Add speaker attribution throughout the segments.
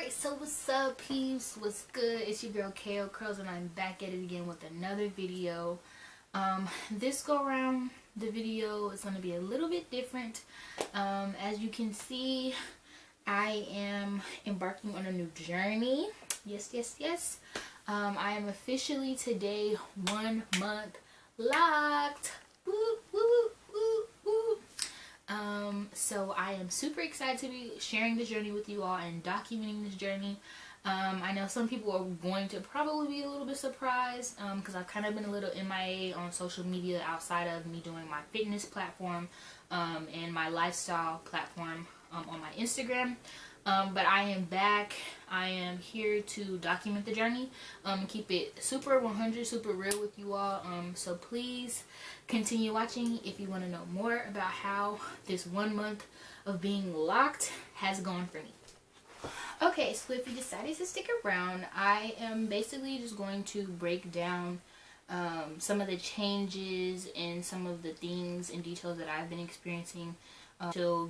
Speaker 1: Alright, so what's up, peeps? What's good? It's your girl Coil Curls, and I'm back at it again with another video. This go around, the video is going to be a little bit different. As you can see, I am embarking on a new journey. Yes. I am officially today 1 month locked. Woo, woo, woo, woo. So I am super excited to be sharing this journey with you all and documenting this journey. I know some people are going to probably be a little bit surprised because I've kind of been a little MIA on social media outside of me doing my fitness platform and my lifestyle platform on my Instagram. But I am back. I am here to document the journey and keep it super 100, super real with you all. So please continue watching if you want to know more about how this 1 month of being locked has gone for me. Okay, so if you decided to stick around, I am basically just going to break down some of the changes and some of the things and details that I've been experiencing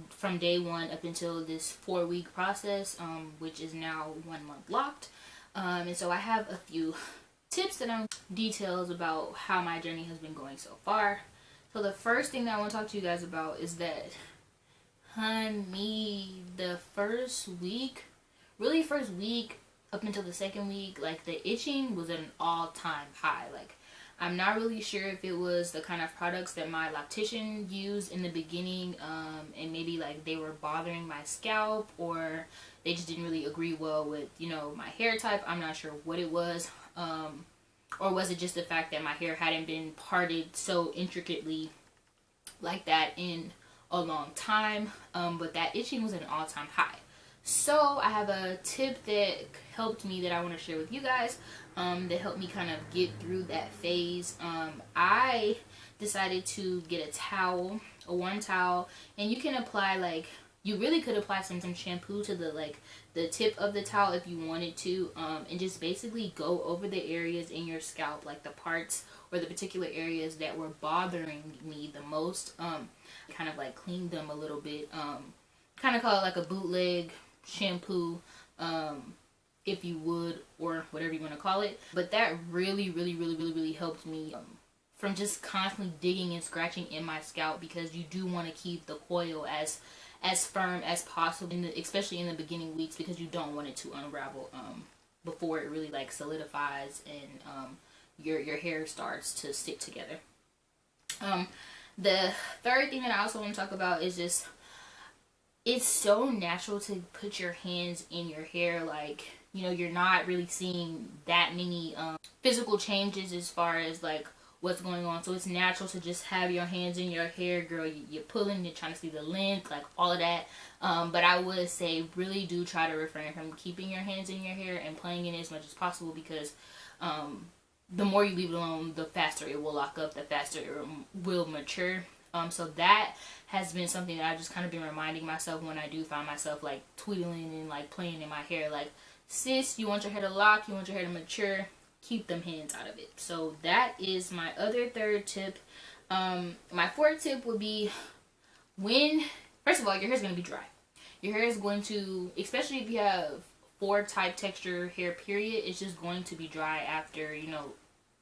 Speaker 1: from day one up until this 4-week process, which is now 1 month locked. And so I have a few tips and details about how my journey has been going so far. So the first thing that I want to talk to you guys about is that, honey, the first week up until the second week, like, the itching was at an all-time high. Like, I'm not really sure if it was the kind of products that my loctician used in the beginning, and maybe like they were bothering my scalp, or they just didn't really agree well with, you know, my hair type. I'm not sure what it was, or was it just the fact that my hair hadn't been parted so intricately like that in a long time, but that itching was at an all-time high. So I have a tip that helped me that I want to share with you guys, that helped me kind of get through that phase. I decided to get a warm towel, and you can apply, like, you really could apply some shampoo to the tip of the towel if you wanted to, and just basically go over the areas in your scalp, like the parts or the particular areas that were bothering me the most, kind of like clean them a little bit, kind of call it like a bootleg shampoo, if you would, or whatever you want to call it. But that really helped me from just constantly digging and scratching in my scalp, because you do want to keep the coil as firm as possible, especially in the beginning weeks, because you don't want it to unravel before it really like solidifies and your hair starts to stick together. The third thing that I also want to talk about is just, it's so natural to put your hands in your hair. Like, you know, you're not really seeing that many physical changes as far as like what's going on. So it's natural to just have your hands in your hair, girl. You're pulling, you're trying to see the length, like all of that. But I would say really do try to refrain from keeping your hands in your hair and playing in it as much as possible, because the more you leave it alone, the faster it will lock up, the faster it will mature. So that has been something that I've just kind of been reminding myself when I do find myself like twiddling and like playing in my hair. Like, sis, you want your hair to lock, you want your hair to mature, keep them hands out of it. So that is my third tip. My fourth tip would be, first of all, your hair is going to be dry. Your hair is going to, especially if you have 4 type texture hair period, it's just going to be dry after, you know,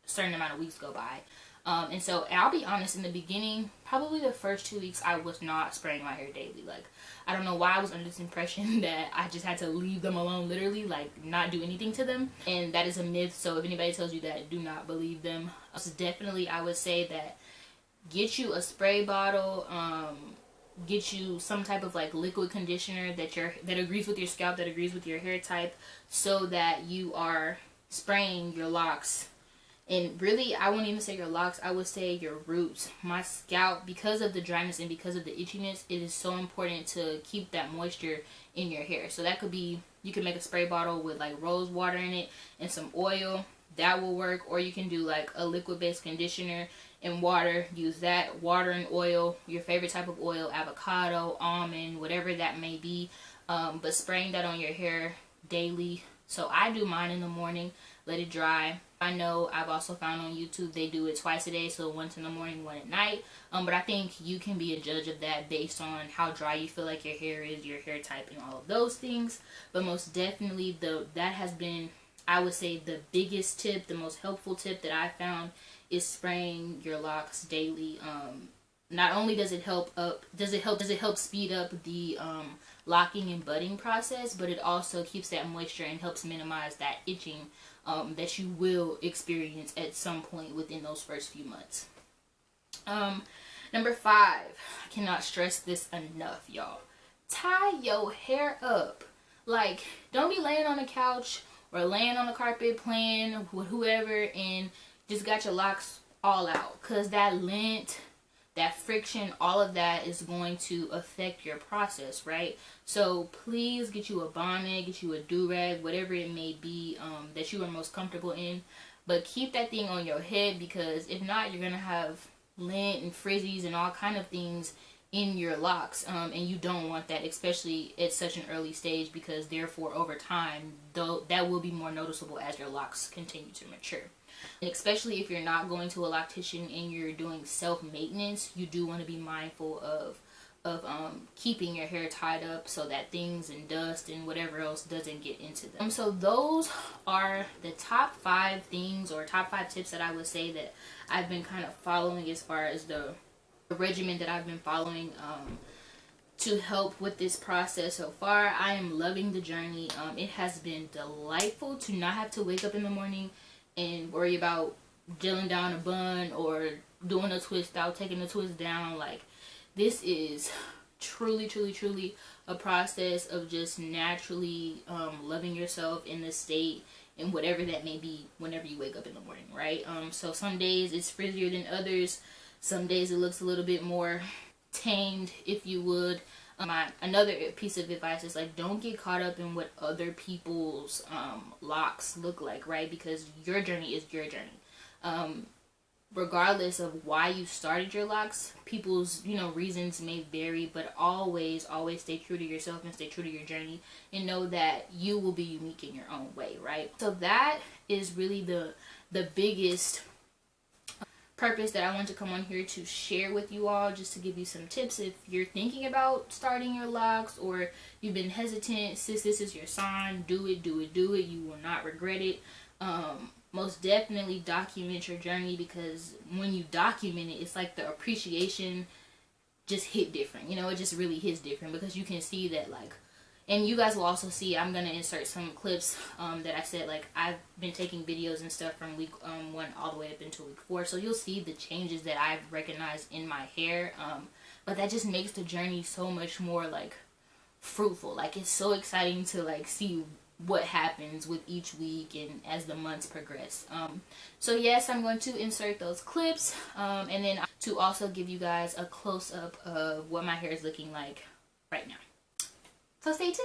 Speaker 1: a certain amount of weeks go by. And so I'll be honest, in the beginning, probably the first 2 weeks, I was not spraying my hair daily. Like, I don't know why I was under this impression that I just had to leave them alone, literally, like not do anything to them. And that is a myth. So if anybody tells you that, do not believe them. So definitely, I would say that get you a spray bottle, get you some type of like liquid conditioner that agrees with your scalp, that agrees with your hair type, so that you are spraying your locks. And really, I won't even say your locks, I would say your roots. My scalp, because of the dryness and because of the itchiness, it is so important to keep that moisture in your hair. So that could be, you can make a spray bottle with like rose water in it and some oil. That will work. Or you can do like a liquid-based conditioner and water. Use that, water and oil, your favorite type of oil, avocado, almond, whatever that may be. But spraying that on your hair daily So I do mine in the morning, let it dry. I know I've also found on YouTube they do it twice a day, so once in the morning, one at night. But I think you can be a judge of that based on how dry you feel like your hair is, your hair type, and all of those things. But most definitely, that has been, I would say, the biggest tip, the most helpful tip that I found is spraying your locks daily. Not only does it help speed up the locking and budding process, but it also keeps that moisture and helps minimize that itching that you will experience at some point within those first few months. Number 5, I cannot stress this enough, y'all. Tie your hair up. Like, don't be laying on the couch or laying on the carpet playing with whoever and just got your locks all out, because that lint, that friction, all of that is going to affect your process, right? So please get you a bonnet, get you a do-rag, whatever it may be that you are most comfortable in. But keep that thing on your head, because if not, you're going to have lint and frizzies and all kind of things in your locks. And you don't want that, especially at such an early stage, because therefore over time, though, that will be more noticeable as your locks continue to mature. And especially if you're not going to a loctician and you're doing self-maintenance, you do want to be mindful of keeping your hair tied up so that things and dust and whatever else doesn't get into them. So those are the top 5 things, or top 5 tips that I would say that I've been kind of following as far as the regimen that I've been following to help with this process so far. I am loving the journey. It has been delightful to not have to wake up in the morning and worry about gelling down a bun or doing a twist out, taking the twist down. Like, this is truly, truly, truly a process of just naturally loving yourself in the state and whatever that may be whenever you wake up in the morning, right? So some days it's frizzier than others. Some days it looks a little bit more tamed, if you would. Another piece of advice is, like, don't get caught up in what other people's locks look like, right? Because your journey is your journey. Regardless of why you started your locks, people's, reasons may vary, but always stay true to yourself and stay true to your journey, and know that you will be unique in your own way, right? So that is really the biggest purpose that I want to come on here to share with you all, just to give you some tips if you're thinking about starting your locks or you've been hesitant. Sis, this is your sign. Do it. You will not regret it. Most definitely document your journey, because when you document it, it's like the appreciation just hit different. It just really hits different, because you can see that, like, and you guys will also see, I'm going to insert some clips that I said, like, I've been taking videos and stuff from week 1 all the way up until week 4. So you'll see the changes that I've recognized in my hair. But that just makes the journey so much more, like, fruitful. Like, it's so exciting to, like, see what happens with each week and as the months progress. So yes, I'm going to insert those clips. And then to also give you guys a close-up of what my hair is looking like right now. So stay tuned.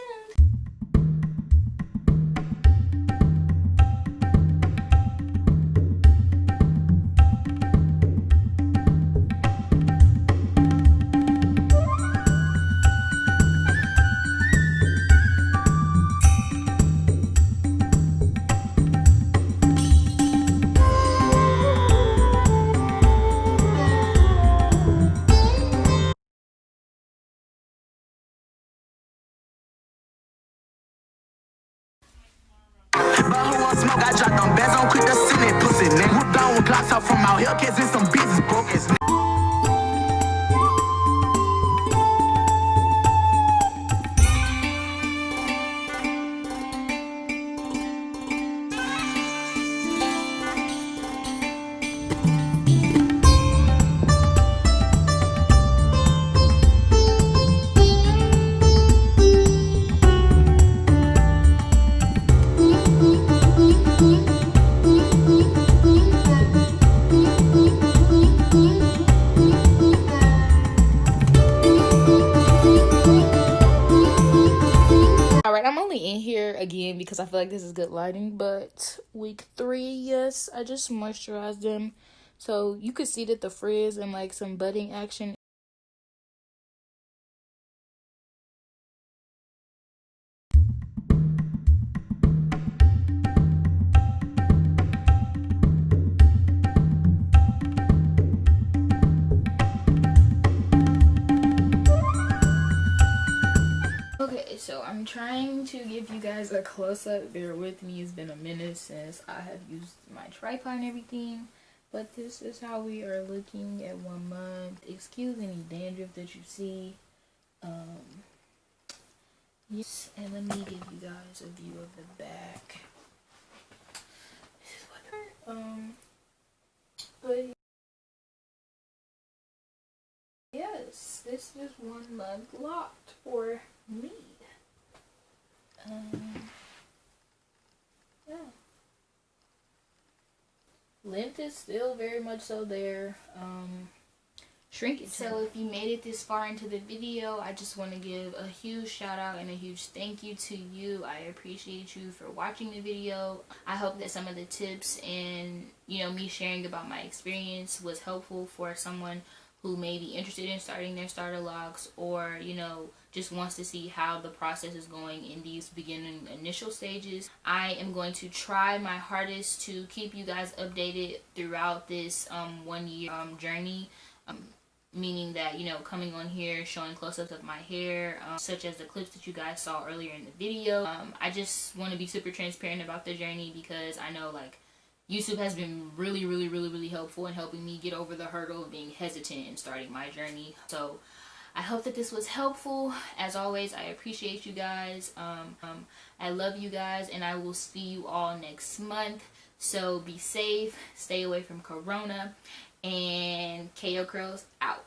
Speaker 2: But who want smoke? I dropped them bands on quick to send it pussy. Nigga, whoop down with Glocks out from out here, kids in some business broke as
Speaker 1: Alright, I'm only in here again because I feel like this is good lighting, but week 3, yes, I just moisturized them. So you could see that the frizz and like some budding action. So I'm trying to give you guys a close-up. Bear with me, it's been a minute since I have used my tripod and everything. But this is how we are looking at 1 month. Excuse any dandruff that you see. Yes, and let me give you guys a view of the back. This is what but yes, this is 1 month locked for me. Yeah. Length is still very much so there. Shrinkage. So if you made it this far into the video, I just want to give a huge shout out and a huge thank you to you. I appreciate you for watching the video. I hope that some of the tips and, you know, me sharing about my experience was helpful for someone who may be interested in starting their starter locks, or, you know, just wants to see how the process is going in these beginning initial stages. I am going to try my hardest to keep you guys updated throughout this 1 year journey. Meaning that, you know, coming on here, showing close-ups of my hair, such as the clips that you guys saw earlier in the video. I just want to be super transparent about the journey, because I know, like, YouTube has been really helpful in helping me get over the hurdle of being hesitant in starting my journey. So I hope that this was helpful. As always, I appreciate you guys. I love you guys, and I will see you all next month. So be safe, stay away from Corona, and KO Curls out.